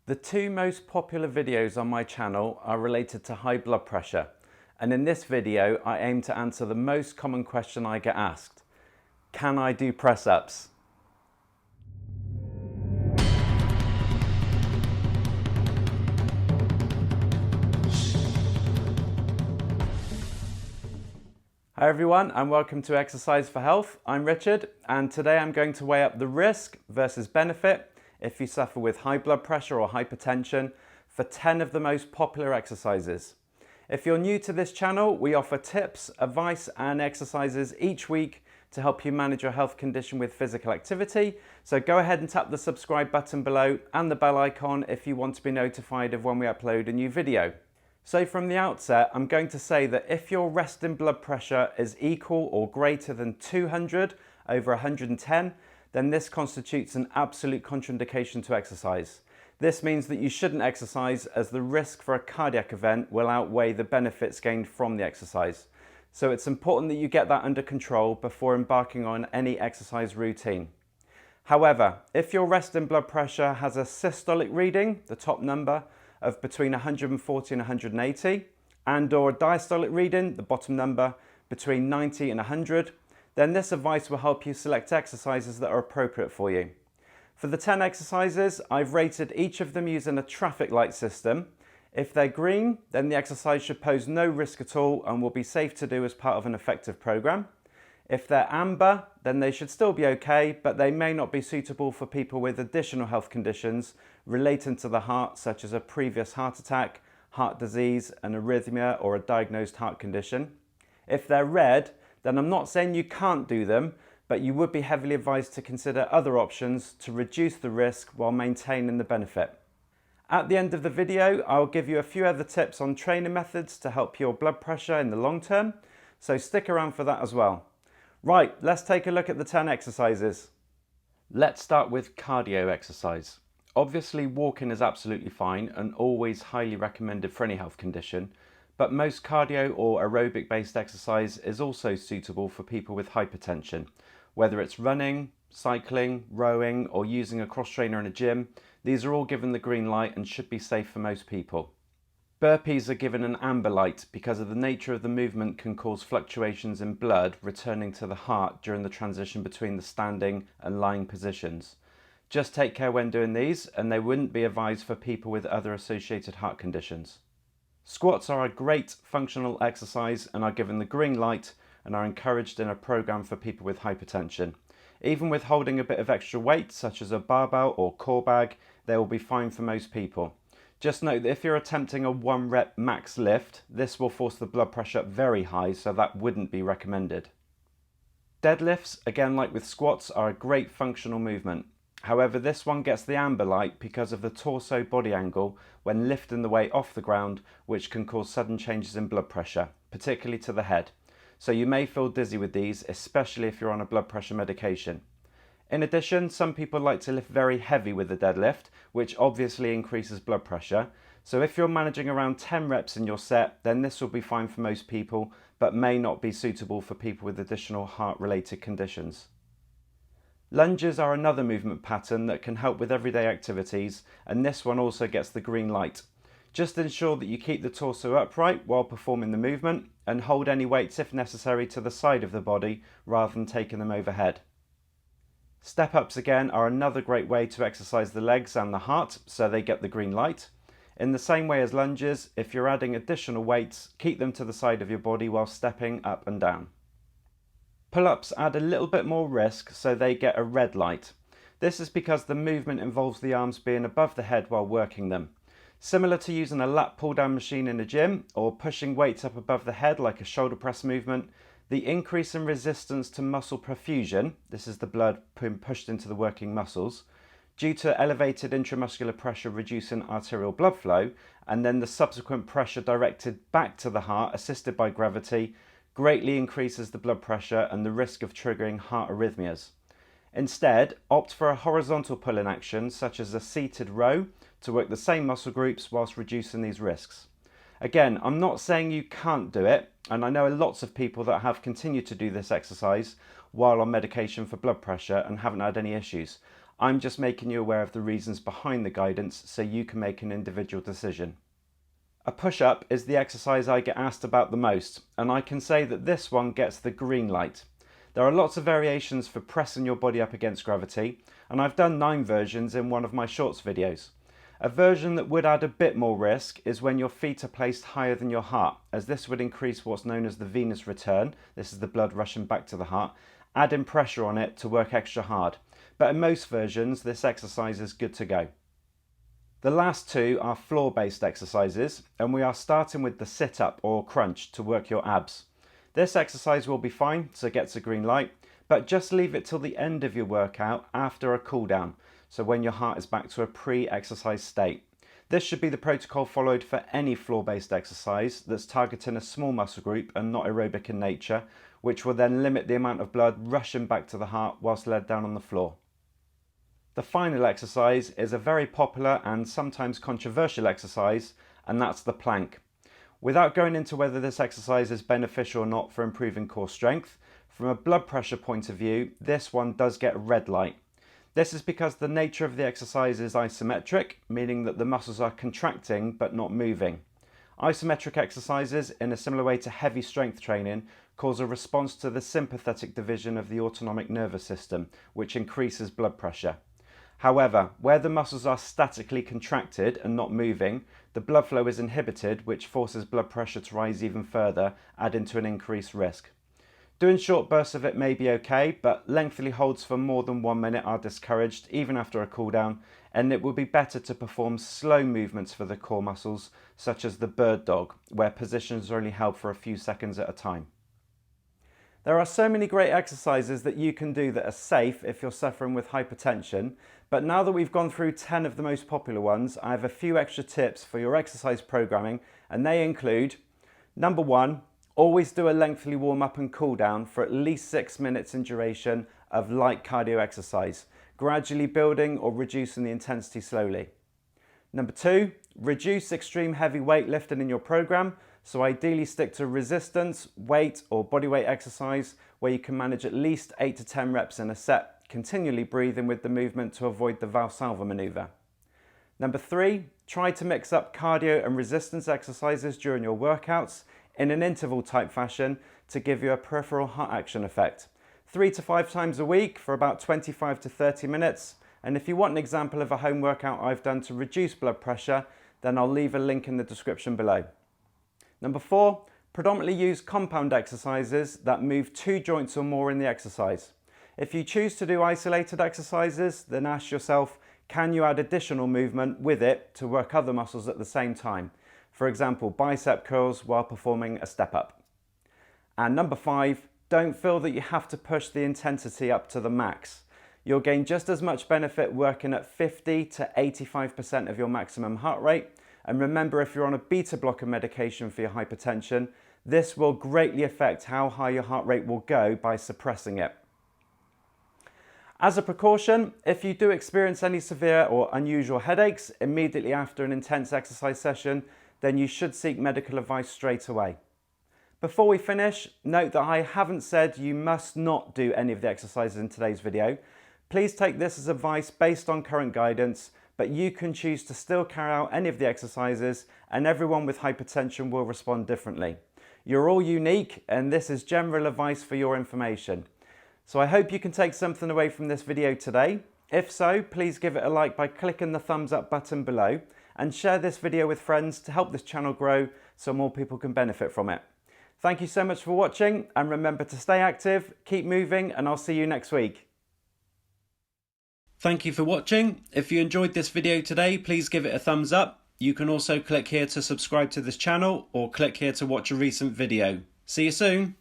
The two most popular videos on my channel are related to high blood pressure, and in this video I aim to answer the most common question I get asked: can I do press-ups? Hi everyone, and welcome to Exercise for Health. I'm Richard, and today I'm going to weigh up the risk versus benefit if you suffer with high blood pressure or hypertension for 10 of the most popular exercises. If you're new to this channel, we offer tips, advice and exercises each week to help you manage your health condition with physical activity. So go ahead and tap the subscribe button below and the bell icon if you want to be notified of when we upload a new video. So from the outset, I'm going to say that if your resting blood pressure is equal or greater than 200 over 110, then this constitutes an absolute contraindication to exercise. This means that you shouldn't exercise, as the risk for a cardiac event will outweigh the benefits gained from the exercise. So it's important that you get that under control before embarking on any exercise routine. However, if your resting blood pressure has a systolic reading, the top number, of between 140 and 180, and/or a diastolic reading, the bottom number, between 90 and 100, then this advice will help you select exercises that are appropriate for you. For the 10 exercises, I've rated each of them using a traffic light system. If they're green, then the exercise should pose no risk at all and will be safe to do as part of an effective program. If they're amber, then they should still be okay, but they may not be suitable for people with additional health conditions relating to the heart, such as a previous heart attack, heart disease, an arrhythmia, or a diagnosed heart condition. If they're red, then I'm not saying you can't do them, but you would be heavily advised to consider other options to reduce the risk while maintaining the benefit. At the end of the video, I'll give you a few other tips on training methods to help your blood pressure in the long term, so stick around for that as well. Right, let's take a look at the 10 exercises. Let's start with cardio exercise. Obviously, walking is absolutely fine and always highly recommended for any health condition, but most cardio or aerobic based exercise is also suitable for people with hypertension. Whether it's running, cycling, rowing, or using a cross trainer in a gym, these are all given the green light and should be safe for most people. Burpees are given an amber light because of the nature of the movement can cause fluctuations in blood returning to the heart during the transition between the standing and lying positions. Just take care when doing these, and they wouldn't be advised for people with other associated heart conditions. Squats are a great functional exercise and are given the green light and are encouraged in a program for people with hypertension. Even with holding a bit of extra weight, such as a barbell or core bag, they will be fine for most people. Just note that if you're attempting a 1 rep max lift, this will force the blood pressure up very high, so that wouldn't be recommended. Deadlifts, again like with squats, are a great functional movement. However, this one gets the amber light because of the torso body angle when lifting the weight off the ground, which can cause sudden changes in blood pressure, particularly to the head. So you may feel dizzy with these, especially if you're on a blood pressure medication. In addition, some people like to lift very heavy with the deadlift, which obviously increases blood pressure. So if you're managing around 10 reps in your set, then this will be fine for most people, but may not be suitable for people with additional heart-related conditions. Lunges are another movement pattern that can help with everyday activities, and this one also gets the green light. Just ensure that you keep the torso upright while performing the movement, and hold any weights if necessary to the side of the body rather than taking them overhead. Step-ups again are another great way to exercise the legs and the heart, so they get the green light. In the same way as lunges, if you're adding additional weights, keep them to the side of your body while stepping up and down. Pull-ups add a little bit more risk, so they get a red light. This is because the movement involves the arms being above the head while working them. Similar to using a lat pull-down machine in a gym or pushing weights up above the head like a shoulder press movement, the increase in resistance to muscle perfusion, this is the blood being pushed into the working muscles, due to elevated intramuscular pressure reducing arterial blood flow, and then the subsequent pressure directed back to the heart assisted by gravity, greatly increases the blood pressure and the risk of triggering heart arrhythmias. Instead, opt for a horizontal pull-in action such as a seated row to work the same muscle groups whilst reducing these risks. Again, I'm not saying you can't do it, and I know lots of people that have continued to do this exercise while on medication for blood pressure and haven't had any issues. I'm just making you aware of the reasons behind the guidance so you can make an individual decision. A push-up is the exercise I get asked about the most, and I can say that this one gets the green light. There are lots of variations for pressing your body up against gravity, and I've done 9 versions in one of my shorts videos. A version that would add a bit more risk is when your feet are placed higher than your heart, as this would increase what's known as the venous return. This is the blood rushing back to the heart, adding pressure on it to work extra hard. But in most versions, this exercise is good to go. The last 2 are floor-based exercises, and we are starting with the sit-up or crunch to work your abs. This exercise will be fine, so it gets a green light, but just leave it till the end of your workout after a cool down, so when your heart is back to a pre-exercise state. This should be the protocol followed for any floor-based exercise that's targeting a small muscle group and not aerobic in nature, which will then limit the amount of blood rushing back to the heart whilst led down on the floor. The final exercise is a very popular and sometimes controversial exercise, and that's the plank. Without going into whether this exercise is beneficial or not for improving core strength, from a blood pressure point of view, this one does get a red light. This is because the nature of the exercise is isometric, meaning that the muscles are contracting but not moving. Isometric exercises, in a similar way to heavy strength training, cause a response to the sympathetic division of the autonomic nervous system, which increases blood pressure. However, where the muscles are statically contracted and not moving, the blood flow is inhibited, which forces blood pressure to rise even further, adding to an increased risk. Doing short bursts of it may be okay, but lengthy holds for more than 1 minute are discouraged, even after a cool down, and it will be better to perform slow movements for the core muscles, such as the bird dog, where positions are only held for a few seconds at a time. There are so many great exercises that you can do that are safe if you're suffering with hypertension, but now that we've gone through 10 of the most popular ones, I have a few extra tips for your exercise programming, and they include: number 1, always do a lengthy warm up and cool down for at least 6 minutes in duration of light cardio exercise, gradually building or reducing the intensity slowly. Number 2, reduce extreme heavy weightlifting in your program. So ideally stick to resistance, weight or bodyweight exercise where you can manage at least 8 to 10 reps in a set, continually breathing with the movement to avoid the Valsalva maneuver. Number 3, try to mix up cardio and resistance exercises during your workouts in an interval type fashion to give you a peripheral heart action effect. 3 to 5 times a week for about 25 to 30 minutes. And if you want an example of a home workout I've done to reduce blood pressure, then I'll leave a link in the description below. Number 4, predominantly use compound exercises that move 2 joints or more in the exercise. If you choose to do isolated exercises, then ask yourself, can you add additional movement with it to work other muscles at the same time? For example, bicep curls while performing a step up. And number 5, don't feel that you have to push the intensity up to the max. You'll gain just as much benefit working at 50 to 85% of your maximum heart rate. And remember, if you're on a beta blocker medication for your hypertension, this will greatly affect how high your heart rate will go by suppressing it. As a precaution, if you do experience any severe or unusual headaches immediately after an intense exercise session, then you should seek medical advice straight away. Before we finish, note that I haven't said you must not do any of the exercises in today's video. Please take this as advice based on current guidance, but you can choose to still carry out any of the exercises, and everyone with hypertension will respond differently. You're all unique, and this is general advice for your information. So I hope you can take something away from this video today. If so, please give it a like by clicking the thumbs up button below, and share this video with friends to help this channel grow so more people can benefit from it. Thank you so much for watching, and remember to stay active, keep moving, and I'll see you next week. Thank you for watching. If you enjoyed this video today, please give it a thumbs up. You can also click here to subscribe to this channel or click here to watch a recent video. See you soon.